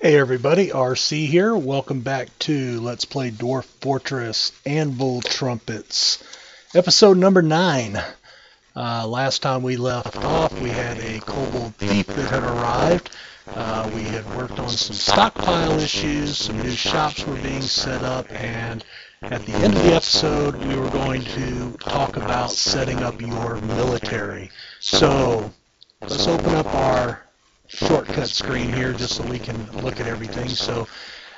Hey everybody, RC here. Welcome back to Let's Play Dwarf Fortress Anviltrumpets, episode number 9. Last time we left off, we had a kobold thief that had arrived. We had worked on some stockpile issues, some new shops were being set up, and at the end of the episode, we were going to talk about setting up your military. So, let's open up our shortcut screen here just so we can look at everything. So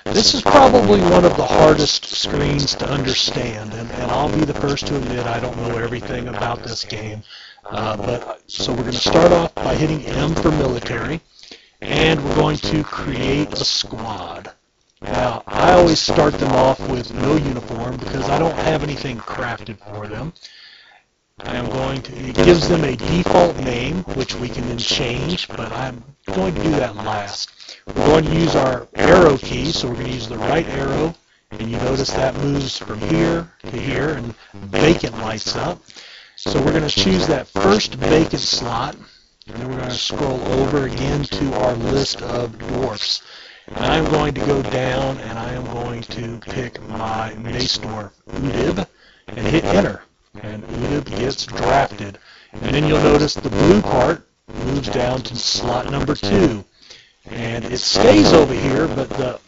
this is probably one of the hardest screens to understand, and I'll be the first to admit I don't know everything about this game. So we're going to start off by hitting M for military, and we're going to create a squad. Now, I always start them off with no uniform because I don't have anything crafted for them. It gives them a default name, which we can then change, but I'm going to do that last. We're going to use our arrow key, so we're going to use the right arrow, and you notice that moves from here to here, and vacant lights up. So we're going to choose that first vacant slot, and then we're going to scroll over again to our list of dwarfs. And I'm going to go down, and I am going to pick my mace dwarf, Udib, and hit enter. And Udib gets drafted. And then you'll notice the blue part moves down to slot number 2. And it stays over here, but the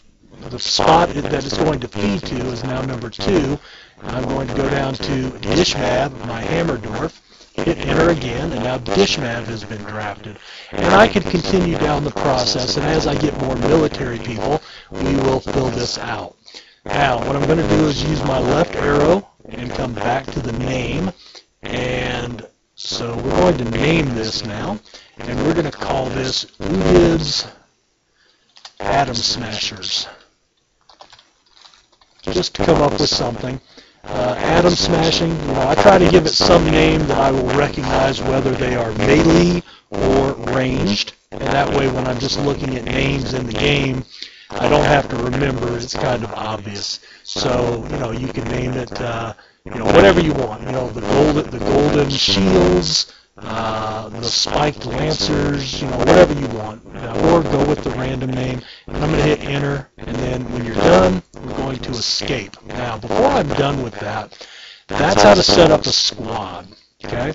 spot that it's going to feed to is now number 2. And I'm going to go down to Dishmab, my hammer dwarf, hit enter again, and now Dishmab has been drafted. And I could continue down the process, and as I get more military people, we will fill this out. Now, what I'm going to do is use my left arrow and come back to the name, and so we're going to name this now, and we're going to call this Udib's Atom Smashers, just to come up with something. Atom smashing, I try to give it some name that I will recognize whether they are melee or ranged, and that way when I'm just looking at names in the game, I don't have to remember. It's kind of obvious. So, you can name it, whatever you want. The golden shields, the spiked lancers, whatever you want. Or go with the random name. And I'm going to hit enter, and then when you're done, we're going to escape. Now, before I'm done with that, that's how to set up a squad. Okay?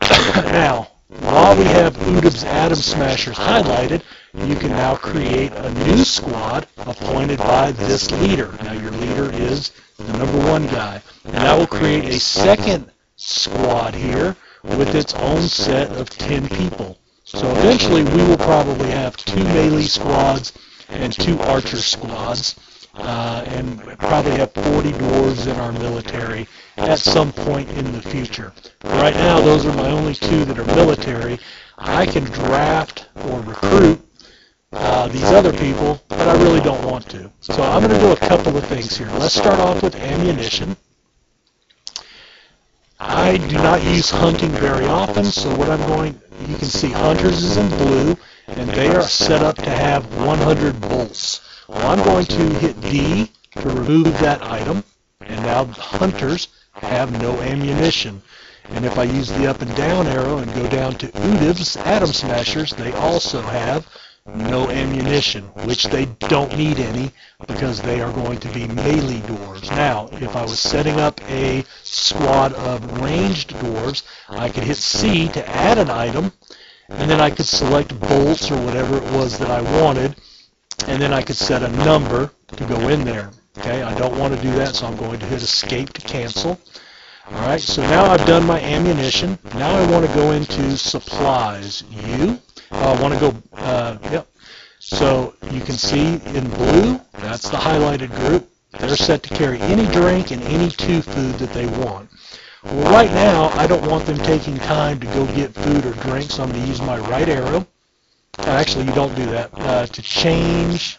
Now, while we have Udib's Atom Smashers highlighted, you can now create a new squad appointed by this leader. Now your leader is the number 1 guy. And that will create a second squad here with its own set of 10 people. So eventually we will probably have 2 melee squads and 2 archer squads. And probably have 40 dwarves in our military at some point in the future. Right now, those are my only 2 that are military. I can draft or recruit these other people, but I really don't want to. So I'm going to do a couple of things here. Let's start off with ammunition. I do not use hunting very often, so what you can see hunters is in blue, and they are set up to have 100 bolts. Well, I'm going to hit D to remove that item, and now hunters have no ammunition. And if I use the up and down arrow and go down to Udib's Atom Smashers, they also have no ammunition, which they don't need any because they are going to be melee dwarves. Now, if I was setting up a squad of ranged dwarves, I could hit C to add an item, and then I could select bolts or whatever it was that I wanted, and then I could set a number to go in there. Okay, I don't want to do that, so I'm going to hit escape to cancel. Alright, so now I've done my ammunition. Now I want to go into supplies. I want to go, yep. So you can see in blue, that's the highlighted group. They're set to carry any drink and any 2 food that they want. Well, right now, I don't want them taking time to go get food or drink, so I'm going to use my right arrow. Actually, you don't do that. To change,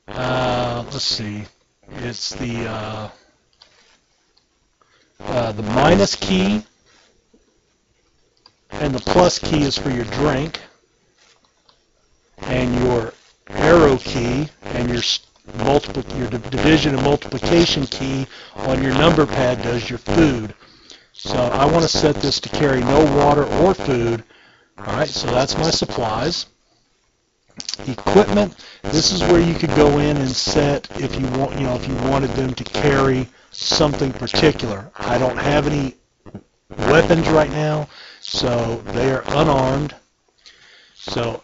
let's see, it's the minus key, and the plus key is for your drink, and your arrow key and your division and multiplication key on your number pad does your food. So I want to set this to carry no water or food. Alright, so that's my supplies. equipment. This is where you could go in and set if you want, if you wanted them to carry something particular. I don't have any weapons right now, so they are unarmed. So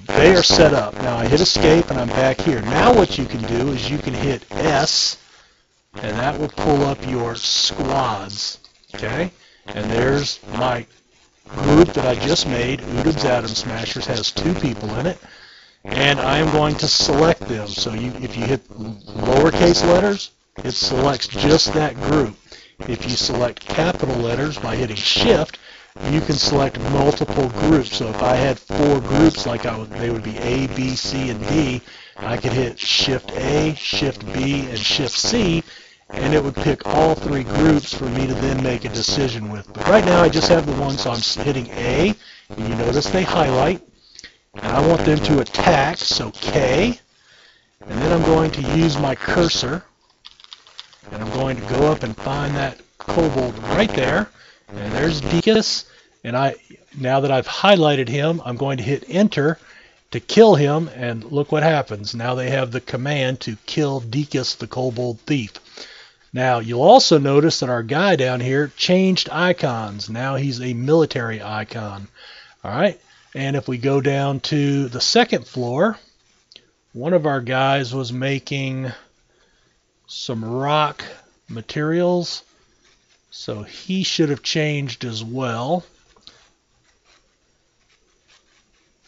they are set up. Now I hit escape and I'm back here. Now what you can do is you can hit S, and that will pull up your squads. Okay? And there's my group that I just made. Udib's Atom Smashers has 2 people in it. And I am going to select them. So if you hit lowercase letters, it selects just that group. If you select capital letters by hitting Shift, you can select multiple groups. So if I had 4 groups, they would be A, B, C, and D, I could hit Shift A, Shift B, and Shift C, and it would pick all 3 groups for me to then make a decision with. But right now I just have the one, so I'm hitting A, and you notice they highlight, and I want them to attack, so K, and then I'm going to use my cursor, and I'm going to go up and find that kobold right there, and there's Deacus, and now that I've highlighted him, I'm going to hit Enter to kill him, and look what happens. Now they have the command to kill Deacus, the kobold thief. Now you'll also notice that our guy down here changed icons. Now he's a military icon. Alright, and if we go down to the second floor, one of our guys was making some rock materials, so he should have changed as well.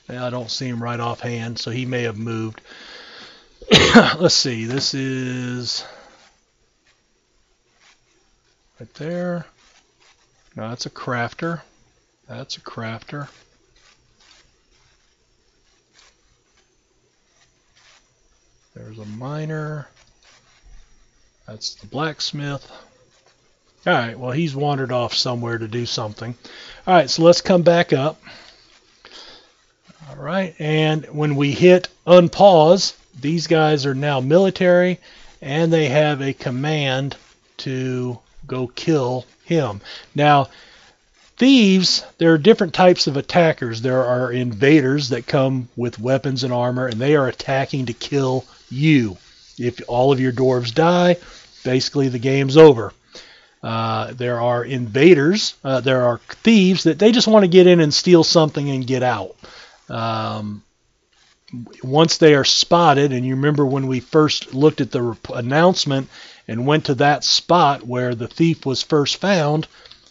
I don't see him right offhand, so he may have moved. Let's see, this is right there. No, that's a crafter. That's a crafter. There's a miner. That's the blacksmith. Alright, well he's wandered off somewhere to do something. Alright, so let's come back up. Alright, and when we hit unpause, these guys are now military, and they have a command to go kill him. Now, thieves, there are different types of attackers. There are invaders that come with weapons and armor, and they are attacking to kill you. If all of your dwarves die, basically the game's over. There are invaders, there are thieves that they just want to get in and steal something and get out. Once they are spotted, and you remember when we first looked at the announcement and went to that spot where the thief was first found,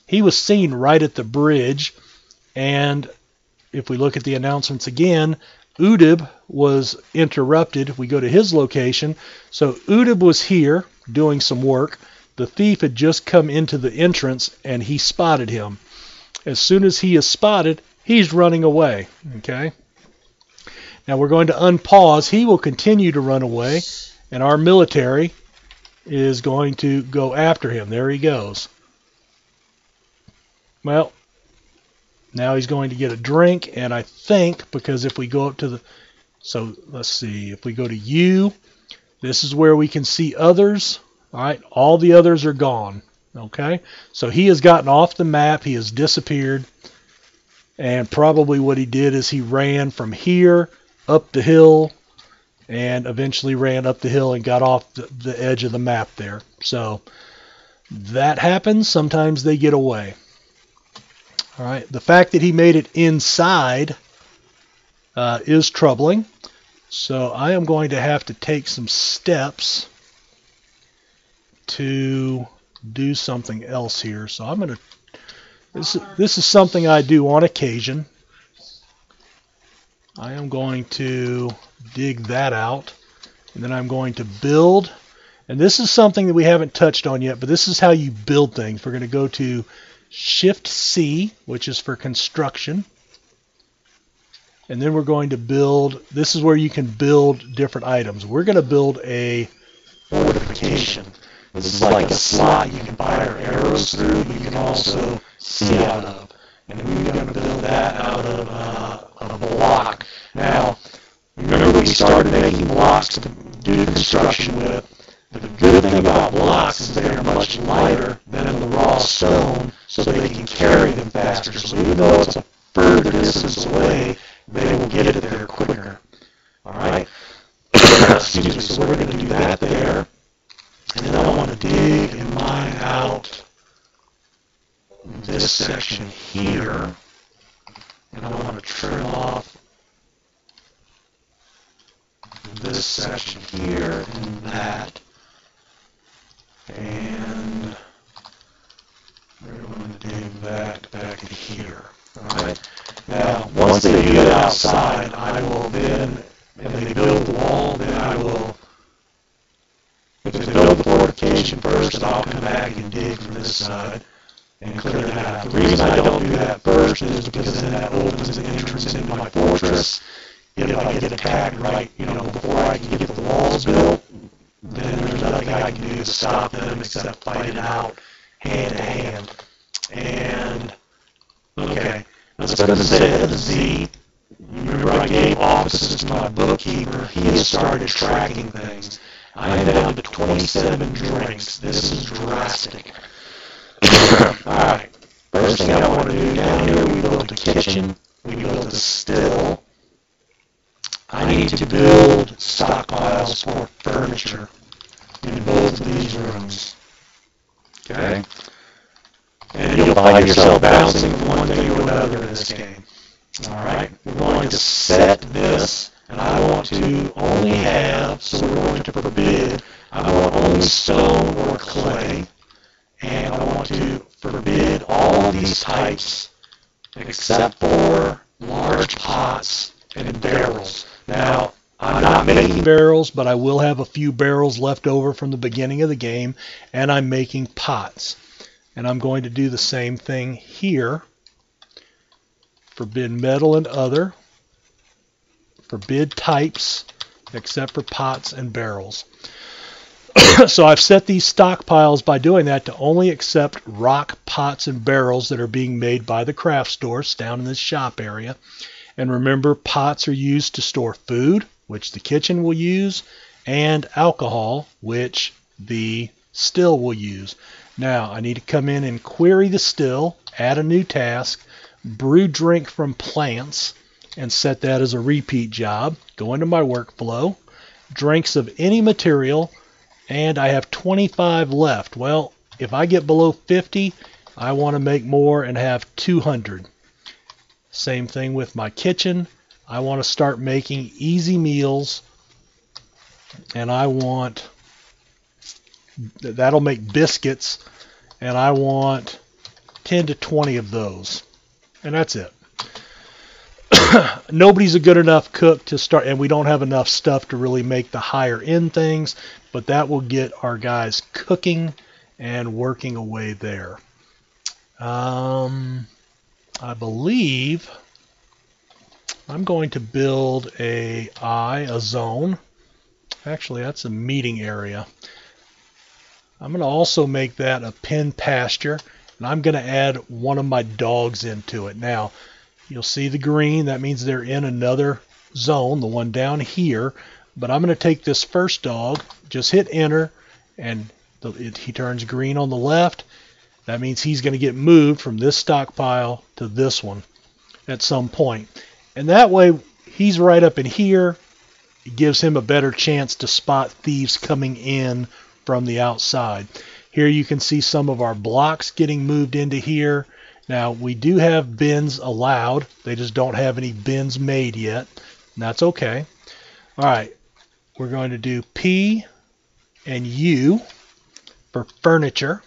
he was seen right at the bridge, and if we look at the announcements again, Udib was interrupted. We go to his location, so Udib was here doing some work. The thief had just come into the entrance and he spotted him. As soon as he is spotted, he's running away. Okay. Now we're going to unpause. He will continue to run away, and our military is going to go after him. There he goes. Well, now he's going to get a drink, and I think because if we go up to the... So let's see. If we go to U, this is where we can see others. All right, all the others are gone. Okay, so he has gotten off the map. He has disappeared. And probably what he did is he ran from here up the hill and eventually ran up the hill and got off the edge of the map there. So that happens. Sometimes they get away. All right, the fact that he made it inside is troubling. So I am going to have to take some steps to do something else here. So I'm going to... This is something I do on occasion. I am going to dig that out, and then I'm going to build. And this is something that we haven't touched on yet, but this is how you build things. We're going to go to Shift C, which is for construction. And then we're going to build, this is where you can build different items. We're going to build a fortification. This is like a slot you can fire arrows through. You can also see out of. And we're going to build that out of a block. Now, remember we started making blocks to do construction with. The good thing about blocks is they are much lighter than the raw stone, so they can carry them faster. So even though it's a further distance away, they will get it there quicker. Excuse me. So we're going to do that there. And then I want to dig and mine out this section here. And I want to trim off this section here and that. And we're going to dig back to here. Alright. Now, once they get outside, I will then, and they build the wall, then I will, if they build the fortification first, then I'll come back and dig from this side and clear that out. The reason I don't do that first is because then that opens the entrance into my fortress. If I get attacked right, before I can get the walls built, then there's nothing I can do to stop them except fight it out hand to hand. And, okay, let's go to Z. Remember I gave offices to my bookkeeper. He has started tracking things. I am down to 27 drinks. This is drastic. Alright, first thing I want to do down here, we built a kitchen, we built a still. I need to build stockpiles for furniture in both of these rooms. Okay? And you'll find yourself bouncing from one thing to another in this game. Alright, we're going to set this, and I want to only have, so we're going to forbid, I want only stone or clay, and I want to forbid all of these types except for large pots and barrels. Now, I'm not making barrels, but I will have a few barrels left over from the beginning of the game, and I'm making pots. And I'm going to do the same thing here. Forbid metal and other. Forbid types, except for pots and barrels. So I've set these stockpiles by doing that to only accept rock pots and barrels that are being made by the craft stores down in this shop area. And remember, pots are used to store food, which the kitchen will use, and alcohol, which the still will use. Now, I need to come in and query the still, add a new task, brew drink from plants, and set that as a repeat job. Go into my workflow, drinks of any material, and I have 25 left. Well, if I get below 50, I want to make more and have 200. Same thing with my kitchen. I want to start making easy meals, and I want, that'll make biscuits, and I want 10 to 20 of those. And that's it. Nobody's a good enough cook to start, and we don't have enough stuff to really make the higher end things, but that will get our guys cooking and working away there. I believe I'm going to build a zone. Actually, that's a meeting area. I'm going to also make that a pen pasture, and I'm going to add one of my dogs into it. Now, you'll see the green. That means they're in another zone, the one down here. But I'm going to take this first dog, just hit enter, and he turns green on the left. That means he's going to get moved from this stockpile to this one at some point. And that way, he's right up in here. It gives him a better chance to spot thieves coming in from the outside. Here you can see some of our blocks getting moved into here. Now, we do have bins allowed. They just don't have any bins made yet. And that's okay. All right. We're going to do P and U for furniture,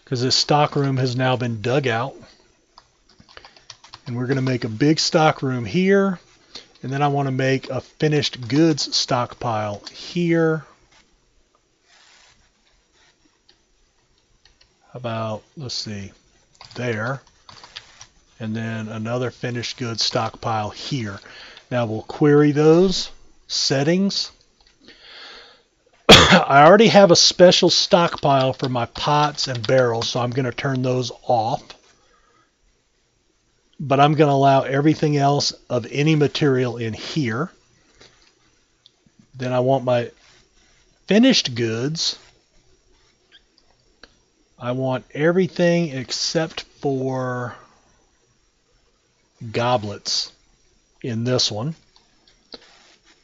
because this stock room has now been dug out. And we're going to make a big stock room here. And then I want to make a finished goods stockpile here. How about, let's see, there. And then another finished goods stockpile here. Now we'll query those settings. I already have a special stockpile for my pots and barrels, so I'm going to turn those off. But I'm going to allow everything else of any material in here. Then I want my finished goods. I want everything except for goblets in this one.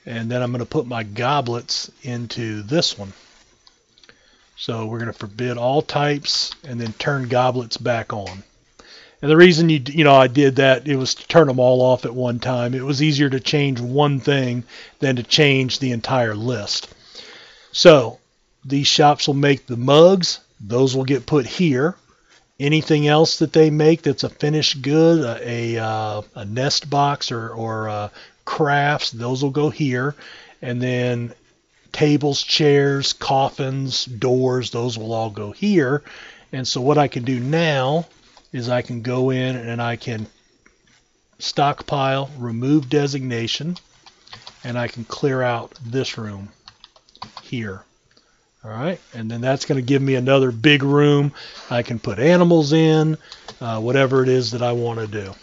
And then I'm going to put my goblets into this one. So we're going to forbid all types and then turn goblets back on. And the reason I did that, it was to turn them all off at one time. It was easier to change one thing than to change the entire list. So these shops will make the mugs. Those will get put here. Anything else that they make that's a finished good, a nest box or crafts, those will go here. And then tables, chairs, coffins, doors, those will all go here. And so what I can do now is I can go in and I can stockpile, remove designation, and I can clear out this room here. All right, and then that's going to give me another big room. I can put animals in, whatever it is that I want to do.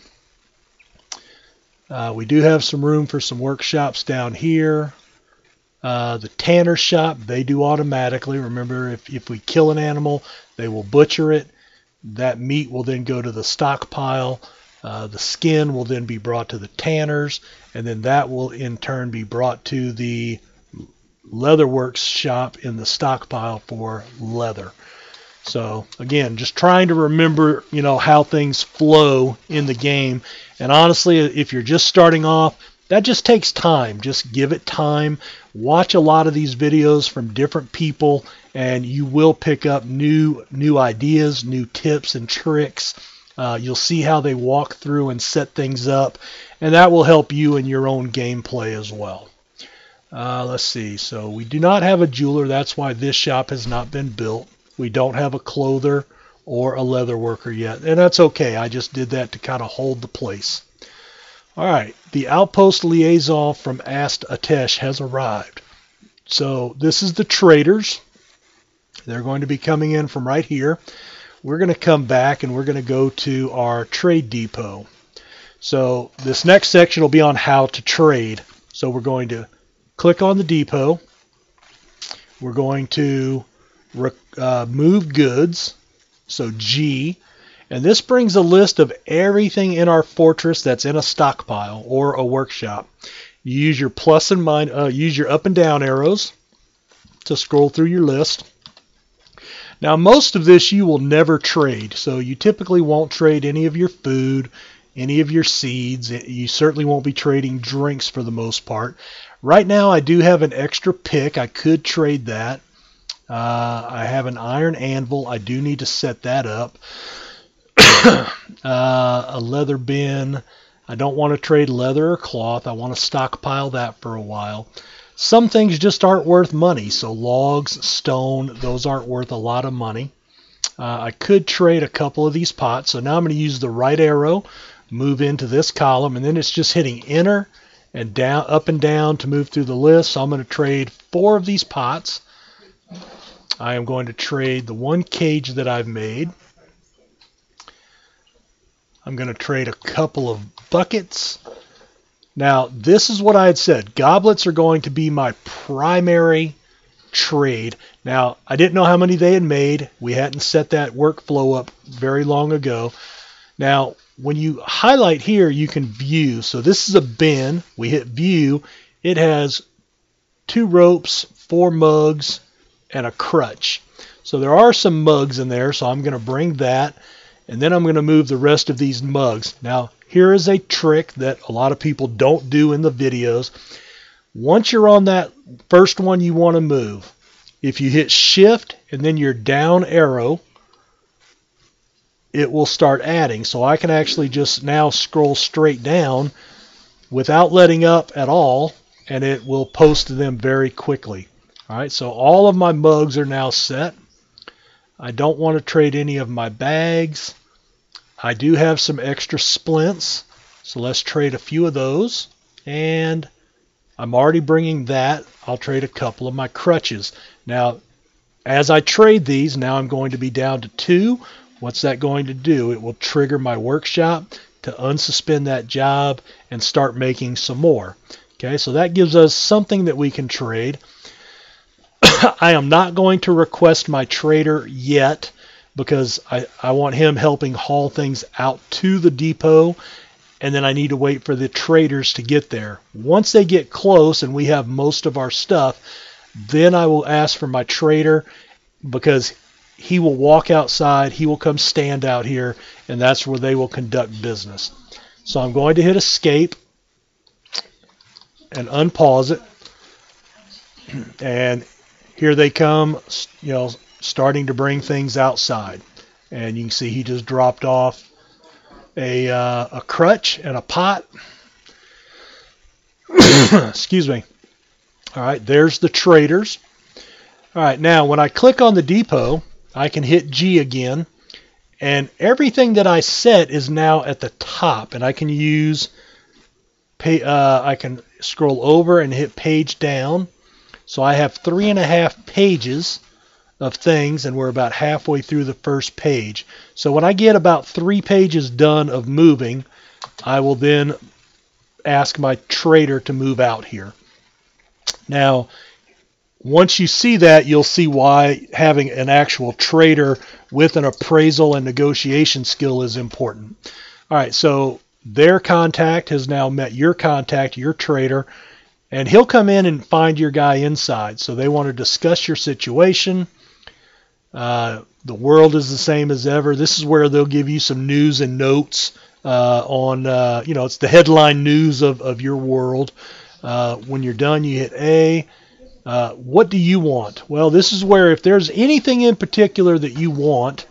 We do have some room for some workshops down here. The tanner shop, they do automatically. Remember, if we kill an animal, they will butcher it. That meat will then go to the stockpile. The skin will then be brought to the tanners, and then that will in turn be brought to the leatherworks shop in the stockpile for leather. So again, just trying to remember, how things flow in the game. And honestly, if you're just starting off, that just takes time. Just give it time. Watch a lot of these videos from different people, and you will pick up new ideas, new tips and tricks. You'll see how they walk through and set things up, and that will help you in your own gameplay as well. Let's see. So we do not have a jeweler. That's why this shop has not been built. We don't have a clother or a leather worker yet, and that's okay. I just did that to kind of hold the place. All right, the outpost liaison from Ast Atesh has arrived. So this is the traders. They're going to be coming in from right here. We're going to come back and we're going to go to our trade depot. So this next section will be on how to trade. So we're going to click on the depot. We're going to move goods. So G. And this brings a list of everything in our fortress that's in a stockpile or a workshop. You use your plus and use your up and down arrows to scroll through your list. Now, most of this you will never trade, so you typically won't trade any of your food, any of your seeds. You certainly won't be trading drinks for the most part. Right now, I do have an extra pick. I could trade that. I have an iron anvil. I do need to set that up. A leather bin. I don't want to trade leather or cloth. I want to stockpile that for a while. Some things just aren't worth money. So logs, stone, those aren't worth a lot of money. I could trade a couple of these pots. So now I'm going to use the right arrow, move into this column, and then it's just hitting enter and down, up and down to move through the list. So I'm going to trade 4 of these pots. I am going to trade the 1 cage that I've made. I'm going to trade a couple of buckets. Now, this is what I had said. Goblets are going to be my primary trade. Now, I didn't know how many they had made. We hadn't set that workflow up very long ago. Now, when you highlight here, you can view. So this is a bin. We hit view. It has 2 ropes, 4 mugs, and a crutch. So there are some mugs in there, so I'm going to bring that. And then I'm going to move the rest of these mugs. Now, here is a trick that a lot of people don't do in the videos. Once you're on that first one you want to move, if you hit shift and then your down arrow, it will start adding. So I can actually just now scroll straight down without letting up at all, and it will post them very quickly. All right, so all of my mugs are now set. I don't want to trade any of my bags. I do have some extra splints, so let's trade a few of those. And I'm already bringing that. I'll trade a couple of my crutches. Now, as I trade these, now I'm going to be down to 2. What's that going to do? It will trigger my workshop to unsuspend that job and start making some more. Okay, so that gives us something that we can trade. I am not going to request my trader yet because I want him helping haul things out to the depot, and then I need to wait for the traders to get there. Once they get close and we have most of our stuff, then I will ask for my trader, because he will walk outside, he will come stand out here, and that's where they will conduct business. So I'm going to hit escape and unpause it. And here they come, starting to bring things outside. And you can see he just dropped off a crutch and a pot. Excuse me. All right, there's the traders. All right, now when I click on the depot, I can hit G again, and everything that I set is now at the top, and I can I can scroll over and hit page down. So I have 3.5 pages of things, and we're about halfway through the first page. So when I get about 3 pages done of moving, I will then ask my trader to move out here. Now, once you see that, you'll see why having an actual trader with an appraisal and negotiation skill is important. All right, so their contact has now met your contact, your trader, and he'll come in and find your guy inside. So they want to discuss your situation. The world is the same as ever. This is where they'll give you some news and notes on, it's the headline news of your world. When you're done, you hit A. What do you want? Well, this is where if there's anything in particular that you want,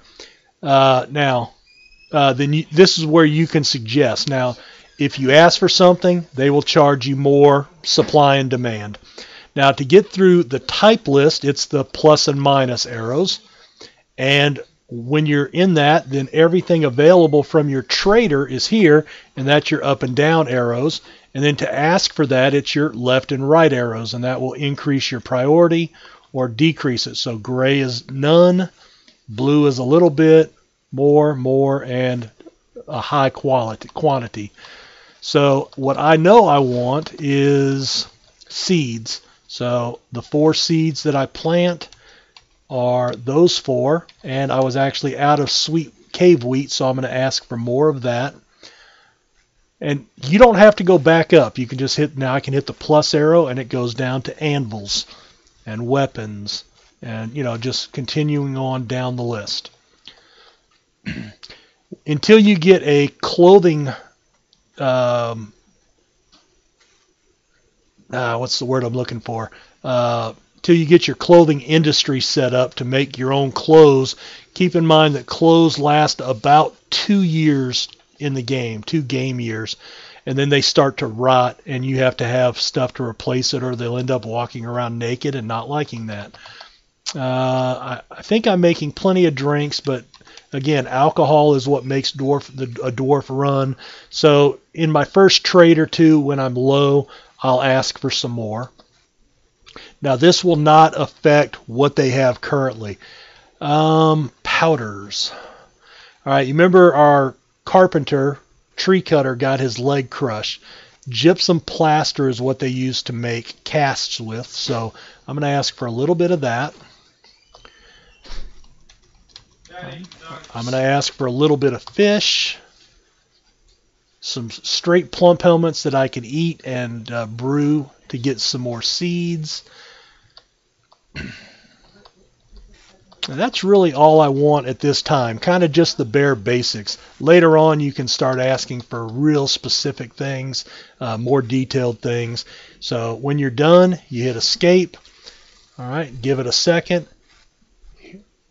then this is where you can suggest. Now, if you ask for something, they will charge you more, supply and demand. Now, to get through the type list, it's the plus and minus arrows. And when you're in that, then everything available from your trader is here, and that's your up and down arrows. And then to ask for that, it's your left and right arrows, and that will increase your priority or decrease it. So gray is none, blue is a little bit, more, and a high quantity. So what I know I want is seeds. So the 4 seeds that I plant are those 4, and I was actually out of sweet cave wheat, so I'm going to ask for more of that. And you don't have to go back up. You can just now I can hit the plus arrow, and it goes down to anvils and weapons, and just continuing on down the list until you get a clothing. What's the word I'm looking for? Till you get your clothing industry set up to make your own clothes. Keep in mind that clothes last about 2 years in the game, 2 game years, and then they start to rot, and you have to have stuff to replace it, or they'll end up walking around naked and not liking that. I think I'm making plenty of drinks, but again, alcohol is what makes a dwarf run. So in my first trade or two, when I'm low, I'll ask for some more. Now this will not affect what they have currently. Powders. All right, you remember our carpenter, tree cutter, got his leg crushed. Gypsum plaster is what they use to make casts with. So I'm going to ask for a little bit of that. I'm going to ask for a little bit of fish, some straight plump helmets that I can eat and brew to get some more seeds. And that's really all I want at this time, kind of just the bare basics. Later on, you can start asking for real specific things, more detailed things. So when you're done, you hit escape. All right, give it a second.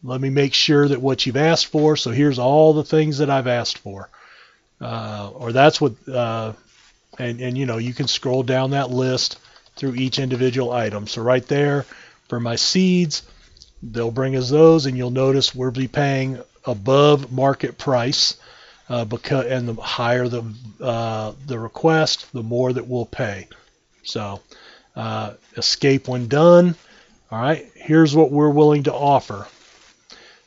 Let me make sure that what you've asked for. So here's all the things that I've asked for. Or that's what, and you can scroll down that list through each individual item. So right there for my seeds, they'll bring us those, and you'll notice we'll be paying above market price, and the higher the request, the more that we'll pay. So escape when done. All right, here's what we're willing to offer.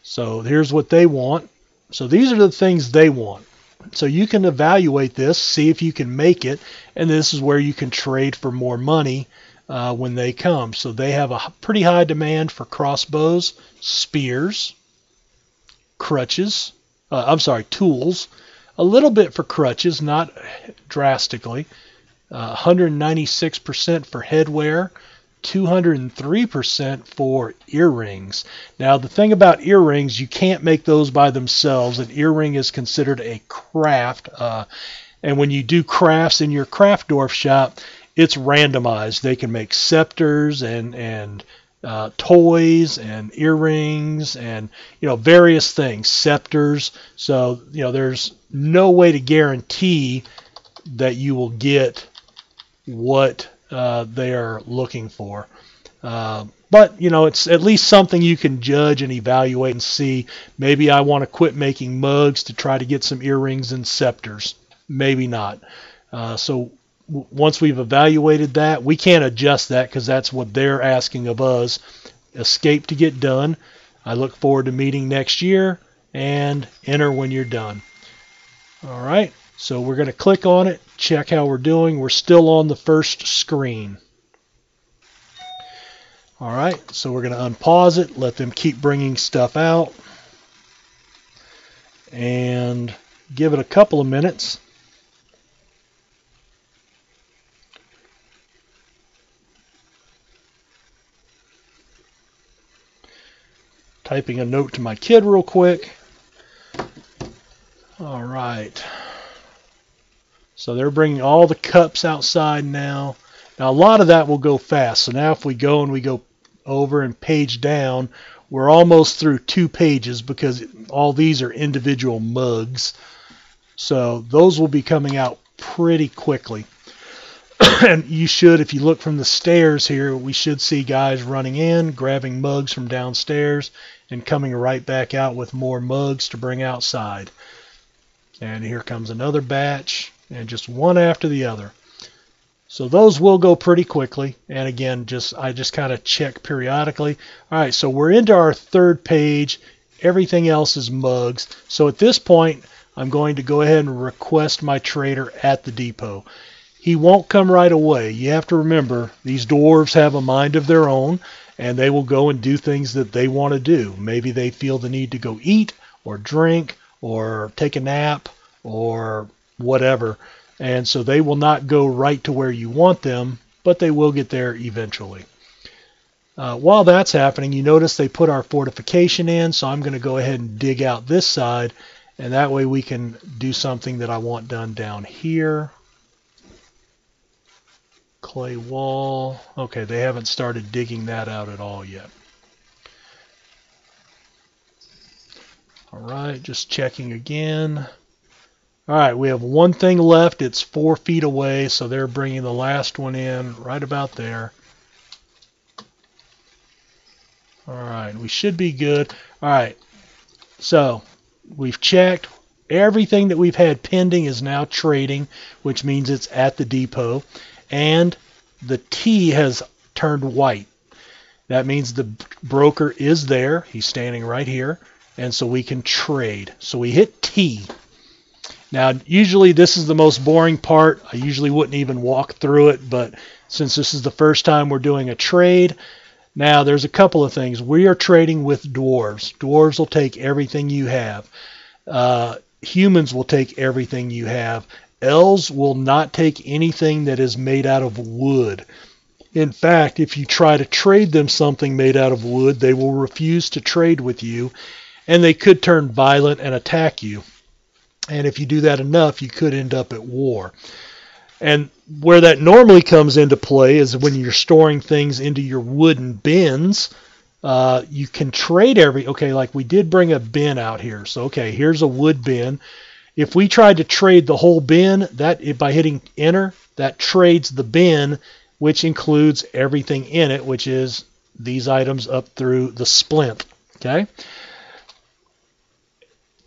So here's what they want. So these are the things they want. So you can evaluate this, see if you can make it, and this is where you can trade for more money when they come. So they have a pretty high demand for crossbows, spears, crutches, tools, a little bit for crutches, not drastically. 196% for headwear, 203% for earrings. Now, the thing about earrings, you can't make those by themselves. An earring is considered a craft, and when you do crafts in your craft dwarf shop, it's randomized. They can make scepters and toys and earrings and various things, scepters. So there's no way to guarantee that you will get what they are looking for. But it's at least something you can judge and evaluate and see. Maybe I want to quit making mugs to try to get some earrings and scepters. Maybe not. So once we've evaluated that, we can't adjust that because that's what they're asking of us. Escape to get done. I look forward to meeting next year, and enter when you're done. All right. So we're going to click on it, check how we're doing. We're still on the first screen. All right, so we're going to unpause it, let them keep bringing stuff out, and give it a couple of minutes. Typing a note to my kid real quick. All right. So they're bringing all the cups outside now. Now, a lot of that will go fast. So now if we go over and page down, we're almost through 2 pages because all these are individual mugs. So those will be coming out pretty quickly. And you should, if you look from the stairs here, we should see guys running in, grabbing mugs from downstairs, and coming right back out with more mugs to bring outside. And here comes another batch. And just one after the other. So those will go pretty quickly. And again, I just kind of check periodically. All right, so we're into our 3rd page. Everything else is mugs. So at this point, I'm going to go ahead and request my trader at the depot. He won't come right away. You have to remember, these dwarves have a mind of their own, and they will go and do things that they want to do. Maybe they feel the need to go eat or drink or take a nap or whatever, and so they will not go right to where you want them, but they will get there eventually. While that's happening, you notice they put our fortification in, so I'm going to go ahead and dig out this side, and that way we can do something that I want done down here. Clay wall. Okay, they haven't started digging that out at all yet. All right, just checking again. All right, we have one thing left. It's 4 feet away, so they're bringing the last one in right about there. All right, we should be good. All right, so we've checked. Everything that we've had pending is now trading, which means it's at the depot. And the T has turned white. That means the broker is there. He's standing right here. And so we can trade. So we hit T. Now, usually this is the most boring part. I usually wouldn't even walk through it, but since this is the first time we're doing a trade, now there's a couple of things. We are trading with dwarves. Dwarves will take everything you have. Humans will take everything you have. Elves will not take anything that is made out of wood. In fact, if you try to trade them something made out of wood, they will refuse to trade with you, and they could turn violent and attack you. And if you do that enough, you could end up at war. And where that normally comes into play is when you're storing things into your wooden bins. You can trade like we did bring a bin out here. So, okay, here's a wood bin. If we tried to trade the whole bin, by hitting enter, that trades the bin, which includes everything in it, which is these items up through the splint. Okay.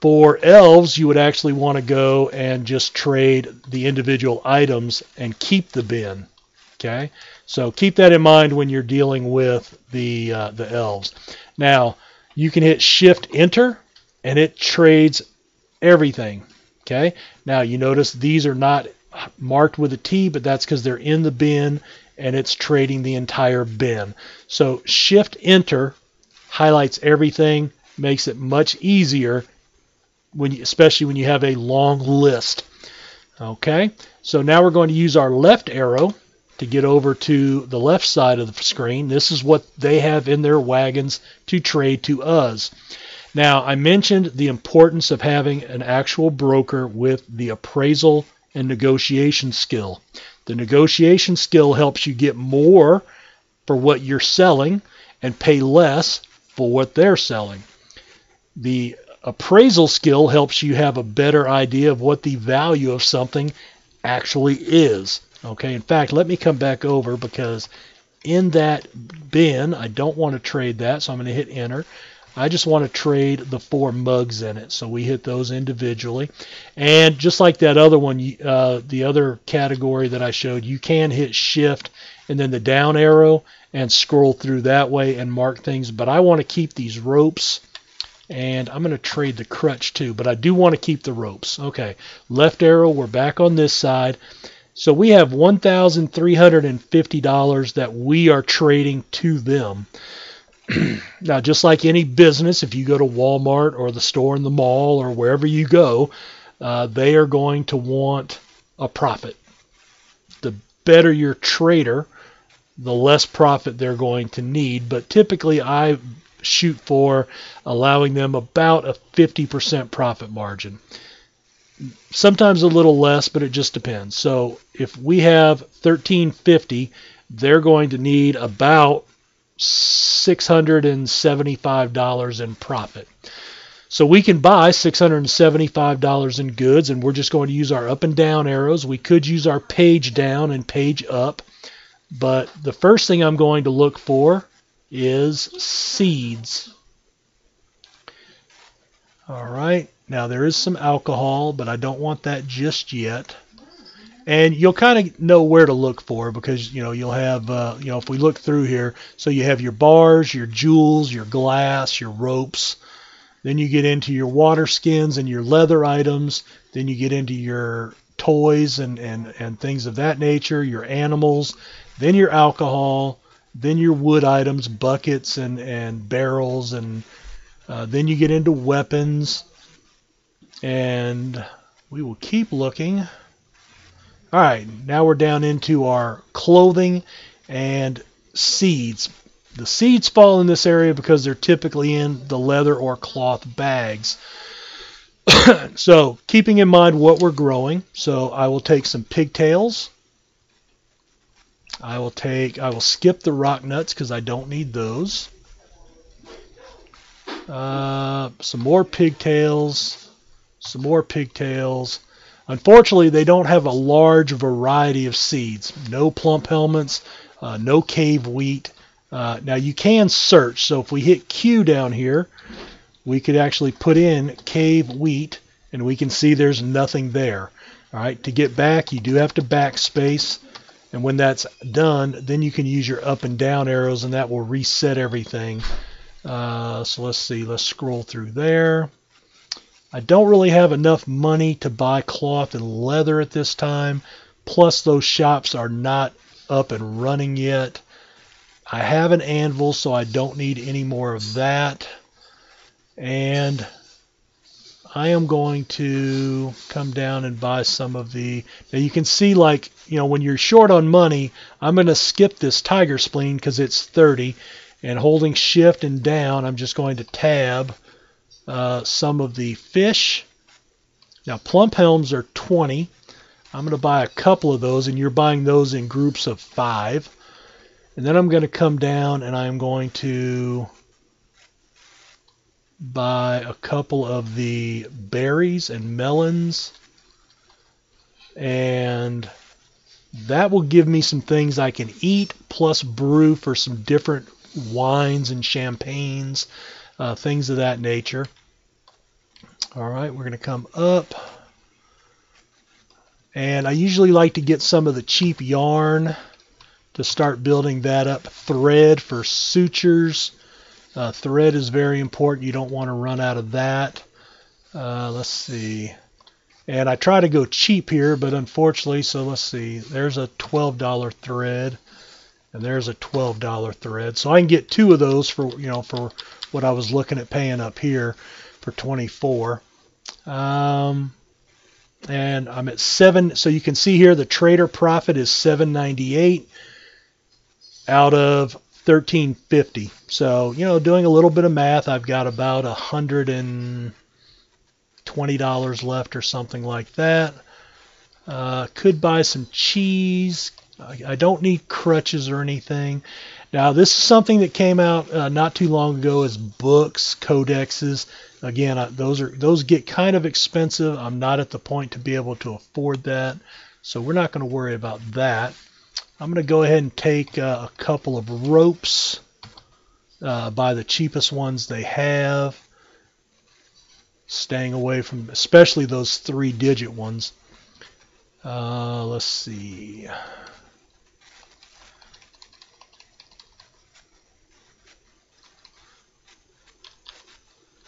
For elves, you would actually want to go and just trade the individual items and keep the bin. Okay, so keep that in mind when you're dealing with the elves. Now, you can hit Shift Enter, and it trades everything. Okay, now you notice these are not marked with a T, but that's because they're in the bin, and it's trading the entire bin. So Shift Enter highlights everything, makes it much easier especially when you have a long list. Okay, so now we're going to use our left arrow to get over to the left side of the screen. This is what they have in their wagons to trade to us. Now, I mentioned the importance of having an actual broker with the appraisal and negotiation skill. The negotiation skill helps you get more for what you're selling and pay less for what they're selling. The appraisal skill helps you have a better idea of what the value of something actually is. Okay, in fact, let me come back over, because in that bin, I don't want to trade that, so I'm going to hit enter. I just want to trade the 4 mugs in it, so we hit those individually. And just like that other one, the other category that I showed, you can hit shift and then the down arrow and scroll through that way and mark things. But I want to keep these ropes, and I'm going to trade the crutch too, but I do want to keep the ropes. Okay, left arrow, we're back on this side. So we have $1,350 that we are trading to them. Now, just like any business, if you go to Walmart or the store in the mall or wherever you go, they are going to want a profit. The better your trader, the less profit they're going to need. But typically, I shoot for allowing them about a 50% profit margin. Sometimes a little less, but it just depends. So if we have $1,350, they're going to need about $675 in profit. So we can buy $675 in goods, and we're just going to use our up and down arrows. We could use our page down and page up, but the first thing I'm going to look for is seeds. All right, now there is some alcohol, but I don't want that just yet. And you'll kind of know where to look for, because you'll have if we look through here, so you have your bars, your jewels, your glass, your ropes. Then you get into your water skins and your leather items. Then you get into your toys and things of that nature, your animals. Then your alcohol. Then your wood items, buckets and barrels, and then you get into weapons. And we will keep looking. All right, now we're down into our clothing and seeds. The seeds fall in this area because they're typically in the leather or cloth bags. So keeping in mind what we're growing, so I will take some pigtails. I will skip the rock nuts because I don't need those. Some more pigtails. Some more pigtails. Unfortunately, they don't have a large variety of seeds. No plump helmets, no cave wheat. Now you can search, so if we hit Q down here, we could actually put in cave wheat, and we can see there's nothing there. All right, to get back, you do have to backspace, and when that's done, then you can use your up and down arrows, and that will reset everything. So let's see, let's scroll through there. I don't really have enough money to buy cloth and leather at this time, plus those shops are not up and running yet. I have an anvil, so I don't need any more of that. And I am going to come down and buy some of the... Now you can see, like, when you're short on money, I'm going to skip this tiger spleen because it's 30. And holding shift and down, I'm just going to tab some of the fish. Now plump helms are 20. I'm going to buy a couple of those, and you're buying those in groups of 5. And then I'm going to come down and I'm going to buy a couple of the berries and melons. And that will give me some things I can eat, plus brew for some different wines and champagnes, things of that nature. All right, we're going to come up. And I usually like to get some of the cheap yarn to start building that up. Thread for sutures. Thread is very important. You don't want to run out of that. Let's see. And I try to go cheap here, but unfortunately, so let's see. There's a $12 thread, and there's a $12 thread. So I can get 2 of those for, for what I was looking at paying up here for 24. And I'm at 7. So you can see here the trader profit is 798 out of 1350. So, doing a little bit of math, I've got about $120 left or something like that. Could buy some cheese. I don't need crutches or anything. Now, this is something that came out not too long ago as books, codexes. Again, those get kind of expensive. I'm not at the point to be able to afford that, so we're not going to worry about that. I'm going to go ahead and take a couple of ropes, buy the cheapest ones they have, staying away from especially those 3-digit ones. Let's see.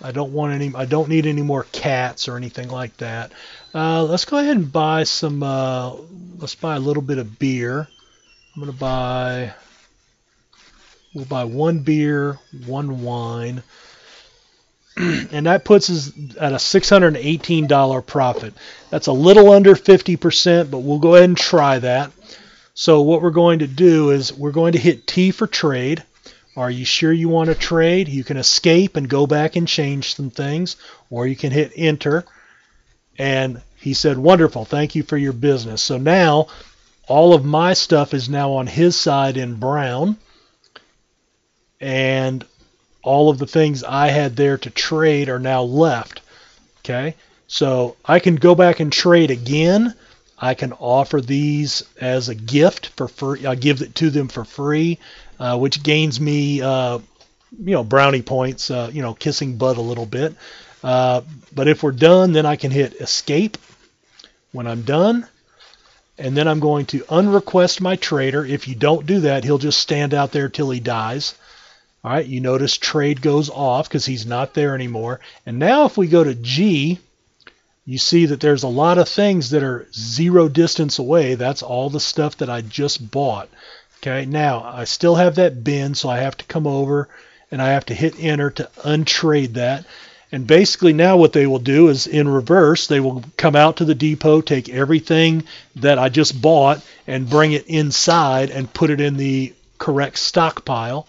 I don't need any more cats or anything like that. Let's go ahead and buy some. Let's buy a little bit of beer. We'll buy 1 beer, 1 wine, and that puts us at a $618 profit. That's a little under 50%, but we'll go ahead and try that. So what we're going to do is we're going to hit T for trade. Are you sure you want to trade? You can escape and go back and change some things, or you can hit enter. And he said, wonderful, thank you for your business. So now all of my stuff is now on his side in brown, and all of the things I had there to trade are now left. Okay, so I can go back and trade again. I can offer these as a gift for free. I give it to them for free, which gains me, brownie points. Kissing butt a little bit. But if we're done, then I can hit escape when I'm done. And then I'm going to unrequest my trader. If you don't do that, he'll just stand out there till he dies. All right, you notice trade goes off because he's not there anymore. And now if we go to G, you see that there's a lot of things that are 0 distance away. That's all the stuff that I just bought. Okay, now I still have that bin, so I have to come over and I have to hit enter to untrade that. And basically now what they will do is in reverse, they will come out to the depot, take everything that I just bought and bring it inside and put it in the correct stockpile.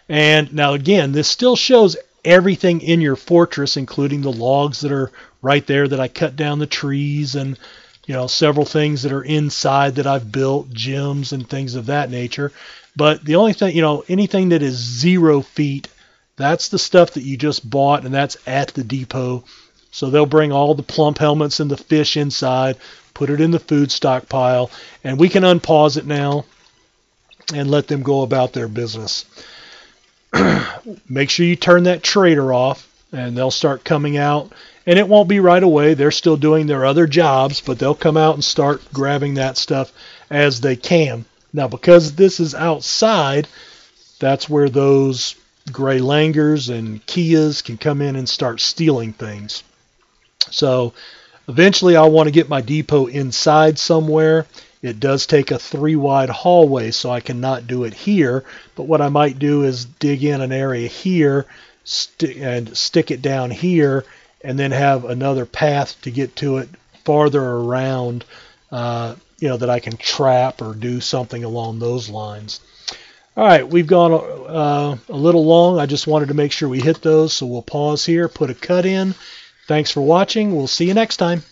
And now again, this still shows everything in your fortress, including the logs that are right there that I cut down the trees, and several things that are inside that I've built, gyms and things of that nature. But the only thing, anything that is 0 feet, that's the stuff that you just bought, and that's at the depot. So they'll bring all the plump helmets and the fish inside, put it in the food stockpile, and we can unpause it now and let them go about their business. Make sure you turn that trader off, and they'll start coming out. And it won't be right away. They're still doing their other jobs, but they'll come out and start grabbing that stuff as they can. Now, because this is outside, that's where those gray langurs and Kias can come in and start stealing things. So eventually I'll want to get my depot inside somewhere. It does take a 3-wide hallway, so I cannot do it here. But what I might do is dig in an area here and stick it down here, and then have another path to get to it farther around, that I can trap or do something along those lines. All right, we've gone a little long. I just wanted to make sure we hit those, so we'll pause here, put a cut in. Thanks for watching. We'll see you next time.